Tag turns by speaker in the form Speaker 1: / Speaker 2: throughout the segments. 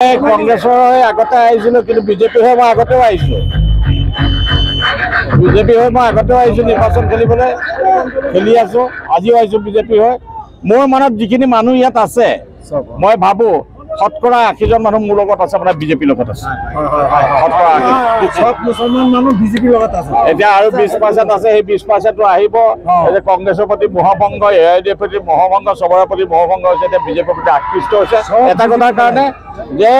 Speaker 1: কংগ্ৰেছৰ আগতে আহিছিলোঁ, কিন্তু বিজেপি হৈ মই আগতেও আহিছোঁ। বিজেপি হৈ মই আগতেও আহিছোঁ নিৰ্বাচন খেলিবলৈ, খেলি আছোঁ। আজিও আহিছোঁ বিজেপি হৈ। মোৰ মনত যিখিনি মানুহ ইয়াত আছে, মই ভাবোঁ শতকৰা 80জন মানুহ মোৰ লগত আছে, মানে বিজেপিৰ লগত আছে।
Speaker 2: সব মুছলমান মানুহ বিজেপিৰ লগত আছে।
Speaker 1: এতিয়া আৰু 20% আছে, সেই 20%টো আহিব। কংগ্ৰেছৰ প্ৰতি মোহভংগ, এ আই ডিৰ প্ৰতি মোহভংগ, চবৰে প্ৰতি মোহভংগ হৈছে। এতিয়া বিজেপিৰ প্ৰতি আকৃষ্ট হৈছে এটা কথাৰ কাৰণে যে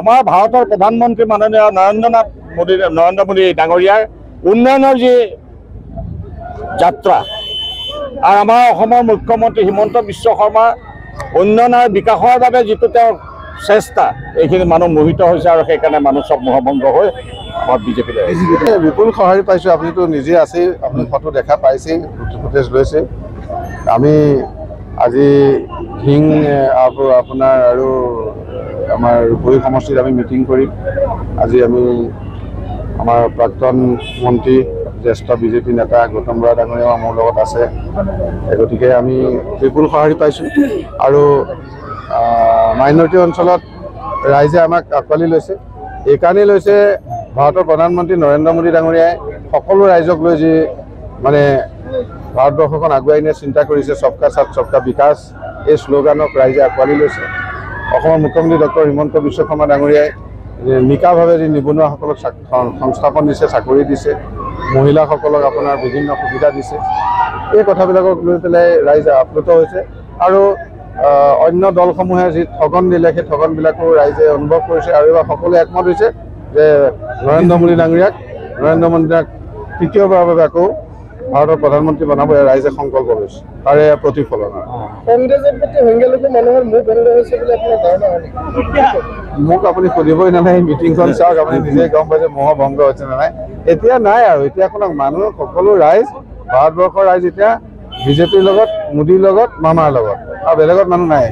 Speaker 1: আমাৰ ভাৰতৰ প্ৰধানমন্ত্ৰী মাননীয় নৰেন্দ্ৰ মোদী ডাঙৰীয়াৰ উন্নয়নৰ যি যাত্ৰা আৰু আমাৰ অসমৰ মুখ্যমন্ত্ৰী হিমন্ত বিশ্ব শৰ্মাৰ উন্নয়ন আৰু বিকাশৰ বাবে যিটো তেওঁৰ চেষ্টা, এইখিনি মানুহ মোহিত হৈছে আৰু সেইকাৰণে মানুহ চব মোহভংগ হৈ আমাৰ বিজেপিলৈ
Speaker 3: বিপুল সঁহাৰি পাইছোঁ। আপুনিতো নিজে আছেই, আপুনি ফটো দেখা পাইছেই, ফুটেজ লৈছে। আমি আজি হিং আপোনাৰ আৰু আমাৰ ৰূপহী সমষ্টিত আমি মিটিং কৰিম। আজি আমি আমাৰ প্ৰাক্তন মন্ত্ৰী জ্যেষ্ঠ বিজেপি নেতা গৌতম বৰা ডাঙৰীয়া মোৰ লগত আছে। গতিকে আমি বিপুল সঁহাৰি পাইছোঁ আৰু মাইনৰিটি অঞ্চলত ৰাইজে আমাক আঁকোৱালি লৈছে। এইকাৰণেই লৈছে, ভাৰতৰ প্ৰধানমন্ত্ৰী নৰেন্দ্ৰ মোদী ডাঙৰীয়াই সকলো ৰাইজক লৈ যি মানে ভাৰতবৰ্ষখন আগুৱাই নিয়ে চিন্তা কৰিছে, সবকা সাথ সবকা বিকাশ, এই শ্লোগানক ৰাইজে আঁকোৱালি লৈছে। অসমৰ মুখ্যমন্ত্ৰী ডক্টৰ হিমন্ত বিশ্ব শৰ্মা ডাঙৰীয়াই নিকাভাৱে যি নিবনুৱাসকলক সংস্থাপন দিছে, চাকৰি দিছে, মহিলাসকলক আপোনাৰ বিভিন্ন সুবিধা দিছে, এই কথাবিলাকক লৈ পেলাই ৰাইজ আপ্লুত হৈছে। আৰু অন্য দলসমূহে যি ঠগন দিলে, সেই ঠগনবিলাকো ৰাইজে অনুভৱ কৰিছে আৰু এইবাৰ সকলোৱে একমত হৈছে যে নৰেন্দ্ৰ মোদী ডাঙৰীয়াক তৃতীয়বাৰৰ বাবে আকৌ ভাৰতৰ প্ৰধানমন্ত্ৰী বনাব ৰাইজে সংকল্প লৈছে, তাৰে প্ৰতিফলন।
Speaker 2: কংগ্ৰেছৰ প্ৰতি সংখ্যালঘু মানুহৰ মুখ বন্ধ হৈছে বুলি আপোনাৰ ধাৰণা হয় নেকি?
Speaker 3: মোক আপুনি সুধিবই নালাগে, মিটিংখন চাওক, আপুনি নিজে গম পাইছে মহ ভংগ হৈছে নে নাই। এতিয়া নাই আৰু, এতিয়া কোনো মানুহ, সকলো ৰাইজ, ভাৰতবৰ্ষৰ ৰাইজ এতিয়া বিজেপিৰ লগত, মোদীৰ লগত, মামাৰ লগত, আৰু বেলেগত মানুহ নাই।